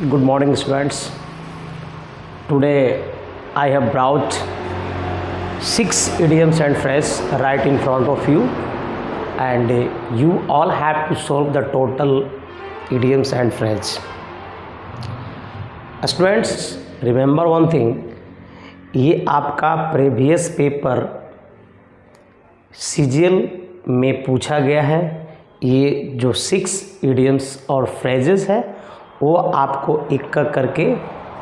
Good morning, students. Today I have brought 6 idioms and phrases right in front of you, and you all have to solve the total idioms and phrases. Students, remember one thing, ये आपका previous paper CGL में पूछा गया है। ये जो 6 idioms और phrases है वो आपको एक करके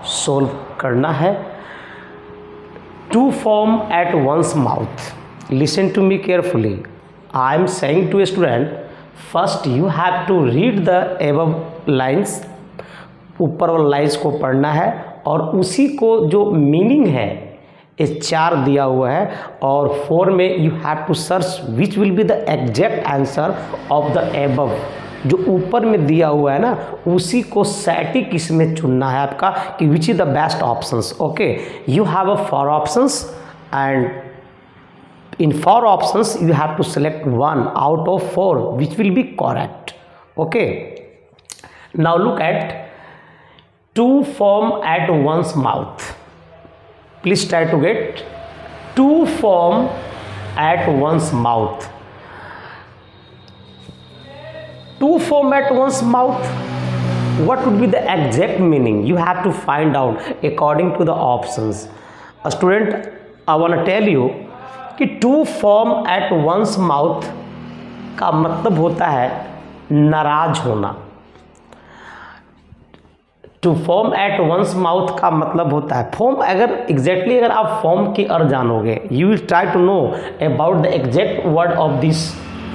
सोल्व करना है। To form at one's mouth. Listen to me carefully. I am saying to a student, first you have to read the above lines. ऊपर वाले लाइन्स को पढ़ना है और उसी को जो मीनिंग है इस 4 दिया हुआ है और 4 में you have to search which will be the exact answer of the above. जो ऊपर में दिया हुआ है ना उसी को सैटिक इसमें चुनना है आपका कि which is the best options. Okay, you have a 4 options and in 4 options you have to select 1 out of 4 which will be correct. Okay, now look at to form at one's mouth. Please try to get to form at one's mouth. To form at one's mouth, what would be the exact meaning? You have to find out according to the options. A student, I want to tell you कि to form at one's mouth का मतलब होता है नाराज होना। To form at one's mouth का मतलब होता है फॉर्म। अगर एग्जैक्टली अगर आप फॉर्म की अर्थ जानोगे, you will try to know about the exact word of this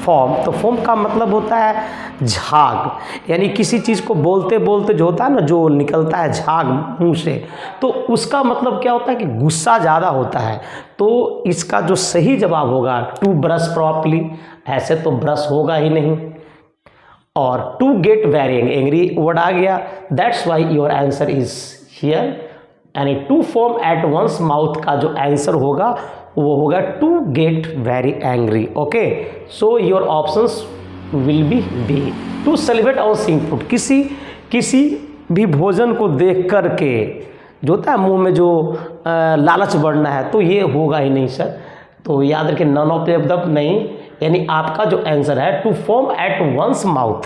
form. तो फॉर्म का मतलब होता है झाग, यानी किसी चीज़ को बोलते बोलते जो होता है ना, जो निकलता है झाग मुंह से, तो उसका मतलब क्या होता है कि गुस्सा ज़्यादा होता है। तो इसका जो सही जवाब होगा टू ब्रश प्रॉपरली, ऐसे तो ब्रश होगा ही नहीं, और to get very angry word आ गया। That's why your answer is here. यानी to form at one's mouth का जो आंसर होगा वो होगा to get very angry. Okay, so your options will be to celebrate और सिंग फूड। किसी भी भोजन को देख कर के जो होता है मुंह में जो लालच बढ़ना है, तो ये होगा ही नहीं सर। तो याद रखें नन ऑफ द अबव नहीं, यानी आपका जो आंसर है to form at one's mouth.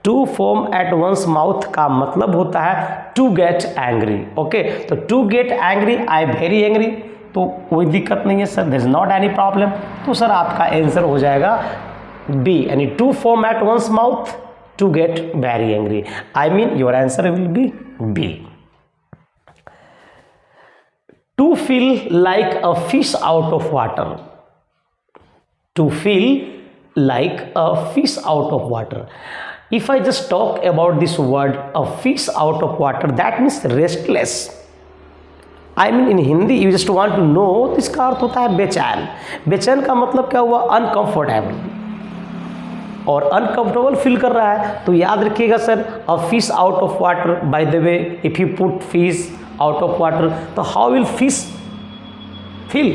To form at one's mouth का मतलब होता है टू गेट एंग्री। ओके, तो to get angry, I very angry, तो कोई दिक्कत नहीं है sir, there is not any problem. तो सर आपका आंसर हो जाएगा बी, यानी to form at one's mouth to get very angry. I mean your answer will be B. To feel like a fish out of water. To feel like a fish out of water. If I just talk about this word, a fish out of water, that means restless. I mean in Hindi you just want to know, इसका अर्थ होता है बेचैन। बेचैन का मतलब क्या हुआ? Uncomfortable, और अनकंफर्टेबल फील कर रहा है। तो याद रखिएगा sir, a fish out of water. By the way, if you put fish out of water, तो हाउ विल फिश फील?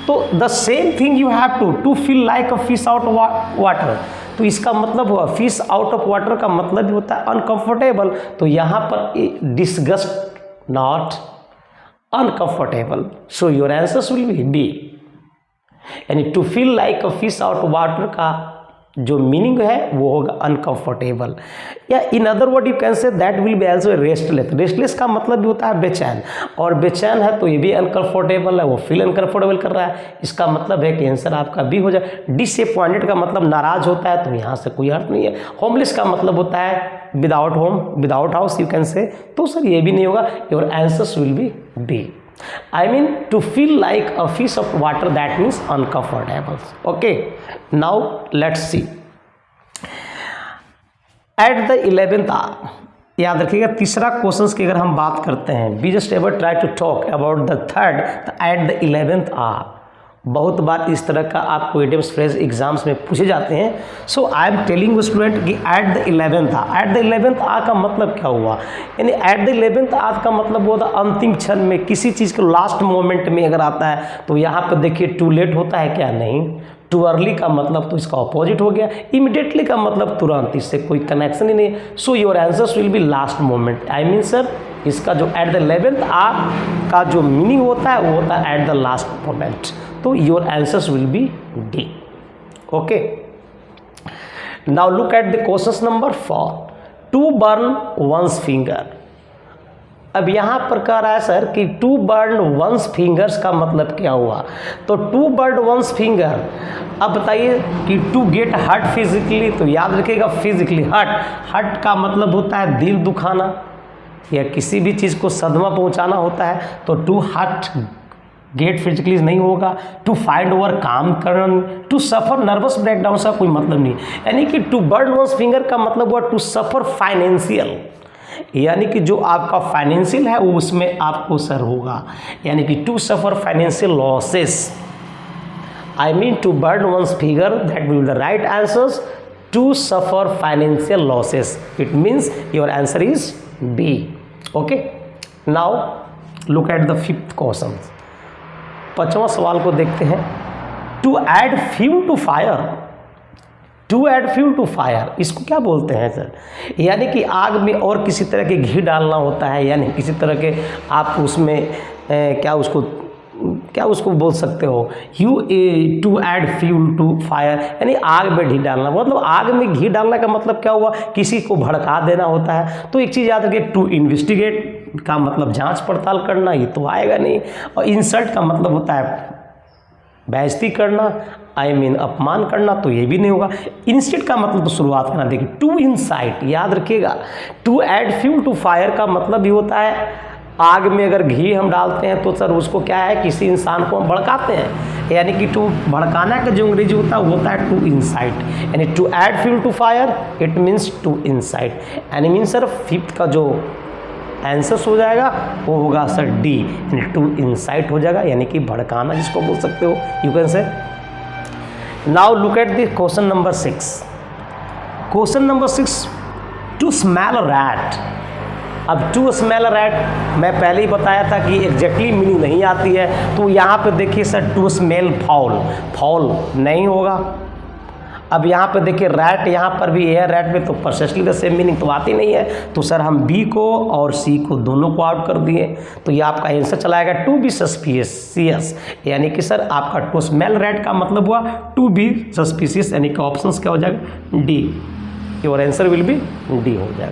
तो the same thing you have to feel like a fish out of water. तो इसका मतलब हुआ fish out of water का मतलब भी होता है अनकंफर्टेबल। तो यहाँ पर disgust, not uncomfortable. So your answers will be B, यानी to feel like a fish out of water का जो मीनिंग है वो होगा अनकंफर्टेबल, या in other word you can say that will be also restless. Restless का मतलब भी होता है बेचैन, और बेचैन है तो ये भी अनकंफर्टेबल है, वो फील अनकंफर्टेबल कर रहा है। इसका मतलब है कि आंसर आपका भी हो जाए। डिसअपॉइंटेड का मतलब नाराज होता है, तो यहाँ से कोई अर्थ नहीं है। होमलेस का मतलब होता है without home, without house you can say, तो सर ये भी नहीं होगा। Your answers will be B. I mean to feel like a fish of water, that means uncomfortable. Okay, now let's see. At the 11th hour, याद रखिएगा तीसरा question की अगर हम बात करते हैं, we just ever try to talk about the third at the 11th hour। बहुत बार इस तरह का आपको इडियम्स फ्रेज एग्जाम्स में पूछे जाते हैं। So I am telling student कि at the 11th hour, at the 11th hour का मतलब क्या हुआ? यानी एट द 11th आवर का मतलब होता है अंतिम क्षण में, किसी चीज़ के लास्ट मोमेंट में अगर आता है। तो यहाँ पर देखिए टू लेट होता है क्या? नहीं, टू अर्ली का मतलब तो इसका ऑपोजिट हो गया, इमिडिएटली का मतलब तुरंत, इससे कोई कनेक्शन ही नहीं। सो your answers will B last moment. I mean sir इसका जो एट द 11th आवर का जो मीनिंग होता है वो होता है एट द लास्ट मोमेंट। तो your answers will be D. Okay, now look at the question number 4, to burn one's finger. अब यहाँ पर कह रहा है सर कि टू बर्न वंस फिंगर्स का मतलब क्या हुआ। तो टू बर्न वंस फिंगर, अब बताइए कि टू गेट हर्ट फिजिकली, तो याद रखिएगा फिजिकली हर्ट का मतलब होता है दिल दुखाना या किसी भी चीज़ को सदमा पहुँचाना होता है। तो टू हर्ट गेट फिजिकली नहीं होगा। टू फाइंड ओवर काम करना, टू सफ़र नर्वस ब्रेकडाउन का कोई मतलब नहीं। यानी कि टू बर्न वंस फिंगर का मतलब हुआ टू सफ़र फाइनेंशियल, यानी कि जो आपका फाइनेंशियल है वो उसमें आपको सर होगा, यानी कि to suffer financial losses. I mean to burn one's figure, that will be the right answers, to suffer financial losses. It means your answer is B. Okay, now look at the 5th question. 5वां सवाल को देखते हैं। To add fuel to fire, to add fuel to fire, इसको क्या बोलते हैं sir? यानी कि आग में और किसी तरह के घी डालना होता है, यानी किसी तरह के आप उसमें क्या उसको बोल सकते हो, to add fuel to fire, यानी आग में घी डालना। मतलब आग में घी डालने का मतलब क्या हुआ, किसी को भड़का देना होता है। तो एक चीज़ याद रखिए, टू इन्वेस्टिगेट का मतलब जांच पड़ताल करना, ये तो आएगा नहीं। और इंसल्ट का मतलब होता है बेइज्जती करना, आई मीन अपमान करना, तो ये भी नहीं होगा। इंस्टेड का मतलब तो शुरुआत करना। देखिए टू इनसाइट, याद रखिएगा, to add fuel to fire का मतलब ये होता है आग में अगर घी हम डालते हैं तो सर उसको क्या है, किसी इंसान को हम भड़काते हैं, यानी कि टू भड़काना का जो अंग्रेजी होता है वो होता है टू इनसाइट। यानी to add fuel to fire it means to incite. यानी मीन सर 5th का जो आंसर हो जाएगा वो होगा सर डी, यानी टू इनसाइट हो जाएगा, यानी कि भड़काना जिसको बोल सकते हो, you can say. Now look at the question number 6। Question number 6, to smell rat. अब टू स्मेल रैट मैं पहले ही बताया था कि एग्जैक्टली मीनिंग नहीं आती है। तो यहाँ पे देखिए sir to smell foul, foul नहीं होगा। अब यहाँ पे देखिए रैट, यहाँ पर भी है रैट में, तो प्रोसेसली द सेम मीनिंग तो आती नहीं है। तो सर हम बी को और सी को दोनों को आउट कर दिए। तो ये आपका आंसर चलाएगा टू बी सस्पिशियस, यानी कि सर आपका टू स्मेल रैट का मतलब हुआ टू बी सस्पिशियस, यानी कि ऑप्शन क्या हो जाएगा D. Your answer will be D हो जाएगा।